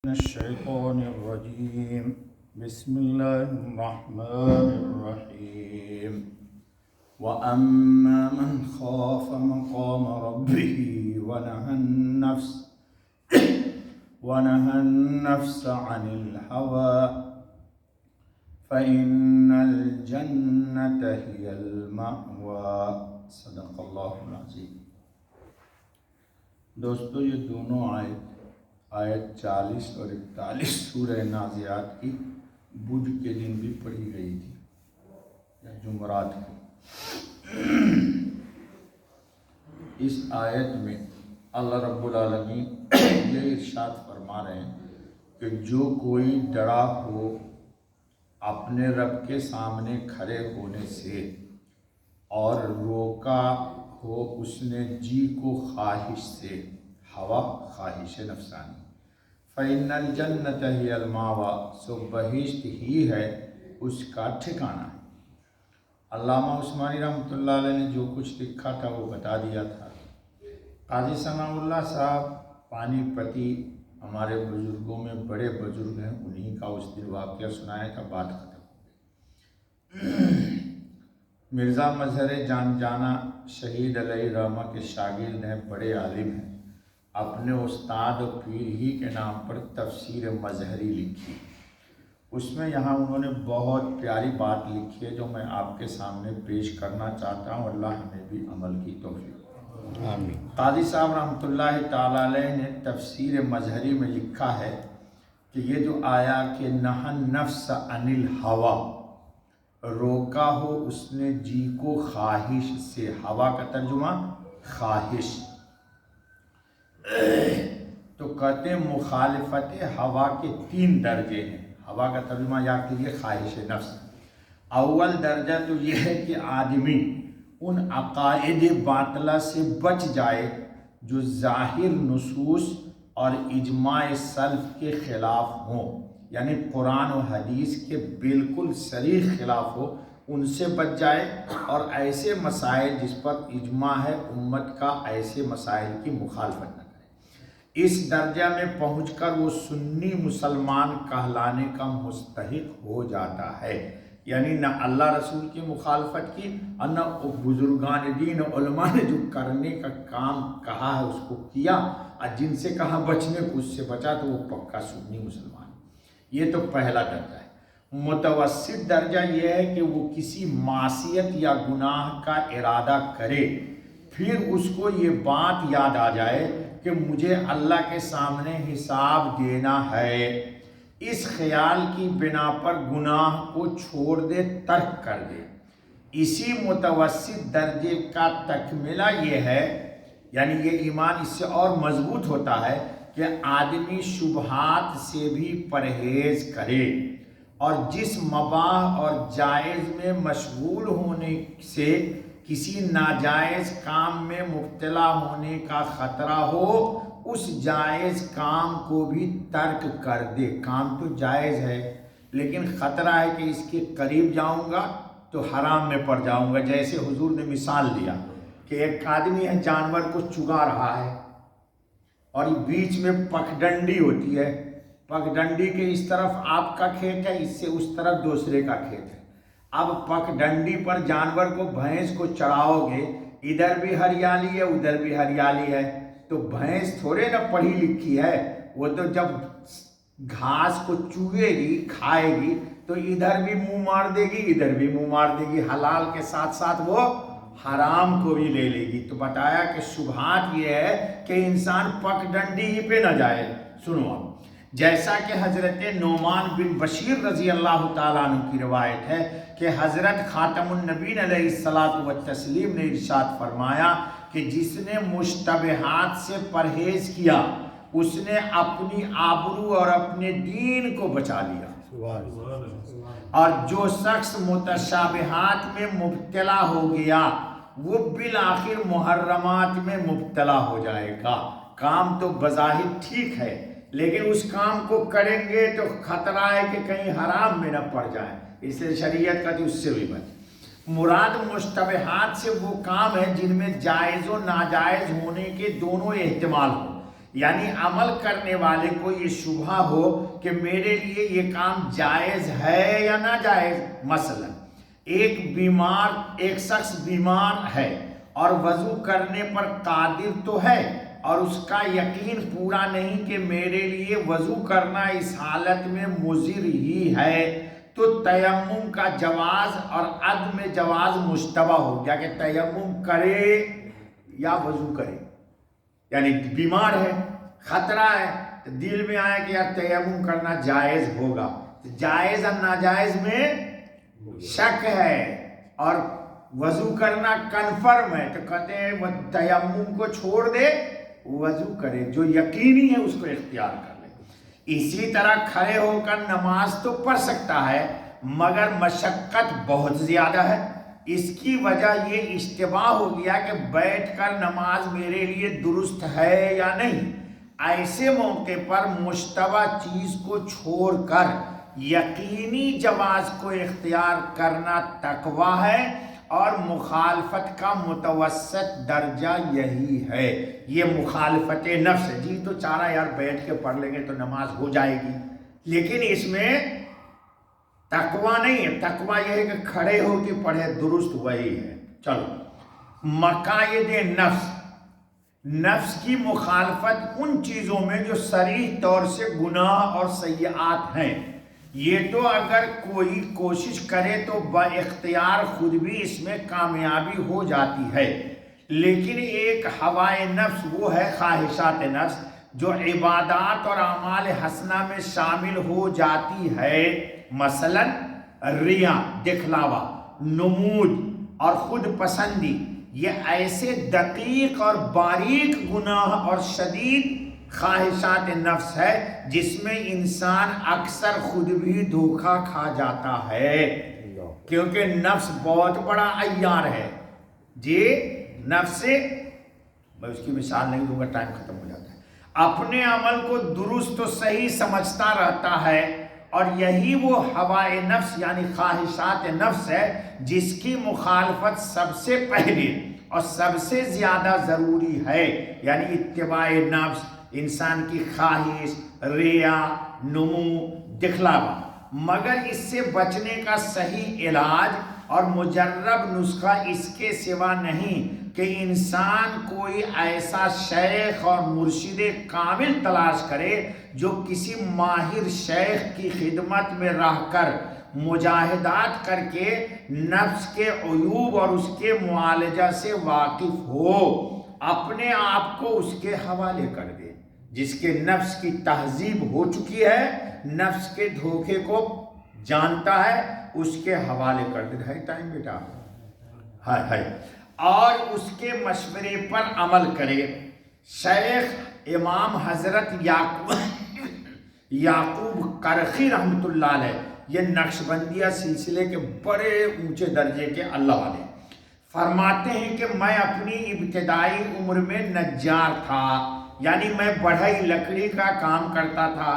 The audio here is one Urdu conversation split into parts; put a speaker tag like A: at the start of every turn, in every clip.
A: الشيطان الرجيم بسم الله الرحمن الرحيم وأما من خاف مقام ربه ونهى النفس عن الهوى فإن الجنة هي المأوى صدق اللہ العظیم۔ دوستو، یہ دونوں آیت 40 اور 41 سورہ نازعات کی بدھ کے دن بھی پڑھی گئی تھی یا جمعرات کی۔ اس آیت میں اللہ رب العالمین یہ ارشاد فرما رہے ہیں کہ جو کوئی ڈرا ہو اپنے رب کے سامنے کھڑے ہونے سے اور روکا ہو اس نے جی کو خواہش سے، ہوا خواہش نفسانی، فَإِنَّ الْجَنَّةَ هِيَ الْمَأْوَى، سو بہشت ہی ہے اس کا ٹھکانہ۔ علامہ عثمانی رحمۃ اللہ علیہ نے جو کچھ لکھا تھا وہ بتا دیا تھا۔ قاضی ثناء اللہ صاحب پانی پتی ہمارے بزرگوں میں بڑے بزرگ ہیں، انہی کا اس دن واقعہ سنایا تھا، بات ختم ہو گئی۔ مرزا مظہر جان جانا شہید علیہ رحمہ کے شاگرد ہیں، بڑے عالم ہیں، اپنے استاد و پیر ہی کے نام پر تفسیر مظہری لکھی۔ اس میں یہاں انہوں نے بہت پیاری بات لکھی ہے جو میں آپ کے سامنے پیش کرنا چاہتا ہوں، اللہ ہمیں بھی عمل کی توفیق۔ آمین۔ قاضی صاحب رحمۃ اللہ تعالیٰ علیہ نے تفسیر مظہری میں لکھا ہے کہ یہ جو آیا کہ نہى النفس عن الہوى، روکا ہو اس نے جی کو خواہش سے، ہوا کا ترجمہ خواہش، تو کہتے ہیں مخالفت ہوا کے 3 درجے ہیں۔ ہوا کا ترجمہ یا کیجیے خواہش نفس۔ اول درجہ تو یہ ہے کہ آدمی ان عقائد باطلہ سے بچ جائے جو ظاہر نصوص اور اجماع سلف کے خلاف ہوں، یعنی قرآن و حدیث کے بالکل صریح خلاف ہو، ان سے بچ جائے، اور ایسے مسائل جس پر اجماع ہے امت کا، ایسے مسائل کی مخالفت نہ کرے۔ اس درجہ میں پہنچ کر وہ سنی مسلمان کہلانے کا مستحق ہو جاتا ہے، یعنی نہ اللہ رسول کی مخالفت کی اور نہ بزرگان دین علماء نے جو کرنے کا کام کہا ہے اس کو کیا، اور جن سے کہا بچنے کو اس سے بچا، تو وہ پکا سنی مسلمان۔ یہ تو پہلا درجہ ہے۔ متوسط درجہ یہ ہے کہ وہ کسی معصیت یا گناہ کا ارادہ کرے، پھر اس کو یہ بات یاد آ جائے کہ مجھے اللہ کے سامنے حساب دینا ہے، اس خیال کی بنا پر گناہ کو چھوڑ دے، ترک کر دے۔ اسی متوسط درجے کا تکملہ یہ ہے، یعنی یہ ایمان اس سے اور مضبوط ہوتا ہے کہ آدمی شبہات سے بھی پرہیز کرے، اور جس مباح اور جائز میں مشغول ہونے سے کسی ناجائز کام میں مبتلا ہونے کا خطرہ ہو، اس جائز کام کو بھی ترک کر دے۔ کام تو جائز ہے لیکن خطرہ ہے کہ اس کے قریب جاؤں گا تو حرام میں پڑ جاؤں گا۔ جیسے حضور نے مثال دیا کہ ایک آدمی ہے جانور کو چگا رہا ہے، اور بیچ میں پگڈنڈی ہوتی ہے، پگڈنڈی کے اس طرف آپ کا کھیت ہے، اس سے اس طرف دوسرے کا کھیت ہے۔ اب پگڈنڈی پر جانور کو، بھینس کو چڑھاؤ گے، ادھر بھی ہریالی ہے ادھر بھی ہریالی ہے، تو بھینس تھوڑے نہ پڑھی لکھی ہے، وہ تو جب گھاس کو چوگے گی، کھائے گی، تو ادھر بھی منہ مار دے گی ادھر بھی منہ مار دے گی، حلال کے ساتھ ساتھ وہ حرام کو بھی لے لے گی۔ تو بتایا کہ شبہات یہ ہے کہ انسان پگڈنڈی ہی پہ نہ جائے۔ سنو اب، جیسا کہ حضرت نعمان بن بشیر رضی اللہ تعالیٰ عنہ کی روایت ہے کہ حضرت خاتم النبیین علیہ الصلاۃ والتسلیم نے ارشاد فرمایا کہ جس نے مشتبہات سے پرہیز کیا اس نے اپنی آبرو اور اپنے دین کو بچا لیا، اور جو شخص متشابہات میں مبتلا ہو گیا وہ بالآخر محرمات میں مبتلا ہو جائے گا۔ کام تو بظاہر ٹھیک ہے لیکن اس کام کو کریں گے تو خطرہ ہے کہ کہیں حرام میں نہ پڑ جائیں، اس لیے شریعت کا اس سے بھی بچ۔ مراد مشتبہات سے وہ کام ہے جن میں جائز و ناجائز ہونے کے دونوں احتمال ہوں، یعنی عمل کرنے والے کو یہ شبہ ہو کہ میرے لیے یہ کام جائز ہے یا ناجائز. مثلا ایک شخص بیمار ہے اور وضو کرنے پر قادر تو ہے اور اس کا یقین پورا نہیں کہ میرے لیے وضو کرنا اس حالت میں مضر ہی ہے، تو تیمم کا جواز اور عدم جواز مشتبہ ہو گیا کہ تیمم کرے یا وضو کرے. یعنی بیمار ہے، خطرہ ہے، تو دل میں آیا کہ یار تیمم کرنا جائز ہوگا، جائز اور ناجائز میں شک ہے، اور وضو کرنا کنفرم ہے، تو کہتے ہیں وہ تیمم کو چھوڑ دے، وضو کرے، جو یقینی ہے اس کو اختیار کر لے. اسی طرح کھڑے ہو کر نماز تو پڑھ سکتا ہے مگر مشقت بہت زیادہ ہے. اس کی وجہ یہ اشتباہ ہو گیا کہ بیٹھ کر نماز میرے لیے درست ہے یا نہیں. ایسے موقع پر مشتبہ چیز کو چھوڑ کر یقینی جواز کو اختیار کرنا تقویٰ ہے، اور مخالفت کا متوسط درجہ یہی ہے. یہ مخالفت نفس ہے. جی تو چارہ یار بیٹھ کے پڑھ لیں گے تو نماز ہو جائے گی، لیکن اس میں تقویٰ نہیں ہے. تقویٰ یہ ہے کہ کھڑے ہو کے پڑھے، درست وہی ہے. چلو، مقاید نفس کی مخالفت ان چیزوں میں جو صریح طور سے گناہ اور سیئات ہیں، یہ تو اگر کوئی کوشش کرے تو با اختیار خود بھی اس میں کامیابی ہو جاتی ہے. لیکن ایک ہوائے نفس، وہ ہے خواہشات نفس، جو عبادات اور اعمال حسنہ میں شامل ہو جاتی ہے. مثلا ریا، دکھلاوا، نمود اور خود پسندی، یہ ایسے دقیق اور باریک گناہ اور شدید خواہشات نفس ہے جس میں انسان اکثر خود بھی دھوکہ کھا جاتا ہے، کیونکہ نفس بہت بڑا عیار ہے. جی نفس سے میں اس کی مثال نہیں دوں گا، ٹائم ختم ہو جاتا ہے. اپنے عمل کو درست و صحیح سمجھتا رہتا ہے، اور یہی وہ ہوائے نفس یعنی خواہشات نفس ہے جس کی مخالفت سب سے پہلے اور سب سے زیادہ ضروری ہے. یعنی اتباع نفس، انسان کی خواہش، ریا، نمو، دکھلاوا. مگر اس سے بچنے کا صحیح علاج اور مجرب نسخہ اس کے سوا نہیں کہ انسان کوئی ایسا شیخ اور مرشد کامل تلاش کرے جو کسی ماہر شیخ کی خدمت میں رہ کر مجاہدات کر کے نفس کے عیوب اور اس کے معالجہ سے واقف ہو، اپنے آپ کو اس کے حوالے کر دے. جس کے نفس کی تہذیب ہو چکی ہے، نفس کے دھوکے کو جانتا ہے، اس کے حوالے کر دے. ہے ٹائم بیٹا؟ ہے. اور اس کے مشورے پر عمل کرے. شیخ امام حضرت یعقوب کرخی رحمۃ اللہ علیہ، یہ نقشبندیہ سلسلے کے بڑے اونچے درجے کے اللہ والے، فرماتے ہیں کہ میں اپنی ابتدائی عمر میں نجار تھا، یعنی میں بڑھئی لکڑی کا کام کرتا تھا.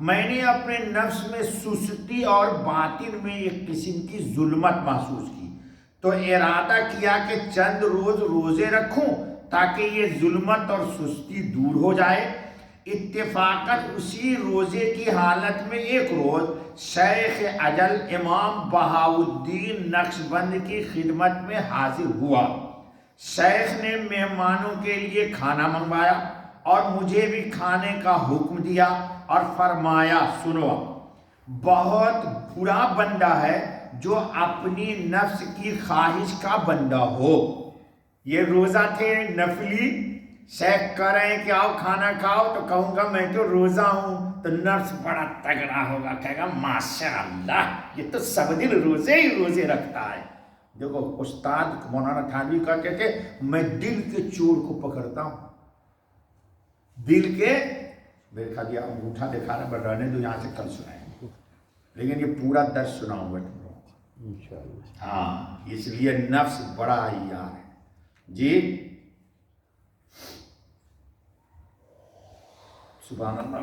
A: میں نے اپنے نفس میں سستی اور باطن میں ایک قسم کی ظلمت محسوس کی، تو ارادہ کیا کہ چند روز روزے رکھوں تاکہ یہ ظلمت اور سستی دور ہو جائے. اتفاقاً اسی روزے کی حالت میں ایک روز شیخ اجل امام بہاؤالدین نقشبند کی خدمت میں حاضر ہوا. شیخ نے مہمانوں کے لیے کھانا منگوایا اور مجھے بھی کھانے کا حکم دیا اور فرمایا، سنو، بہت برا بندہ ہے جو اپنی نفس کی خواہش کا بندہ ہو. یہ روزہ تھے نفلی. شیخ کہہ رہے ہیں کہ آؤ کھانا کھاؤ، تو کہوں گا میں تو روزہ ہوں، تو نفس بڑا تگڑا ہوگا، کہے گا ماشاءاللہ یہ تو سب دن روزے ہی روزے رکھتا ہے. دیکھو استاد مولانا تھانوی کہتے تھے میں دل کے چور کو پکڑتا ہوں. دل کے دیکھا دیا، انگوٹھا دکھا رہا ہے، رہنے دو، یہاں سے کل سنائیں، لیکن یہ پورا درس سناؤں گا تم لوگوں کو انشاءاللہ. ہاں، اس لیے نفس بڑا عیار ہے. جی سبحان اللہ.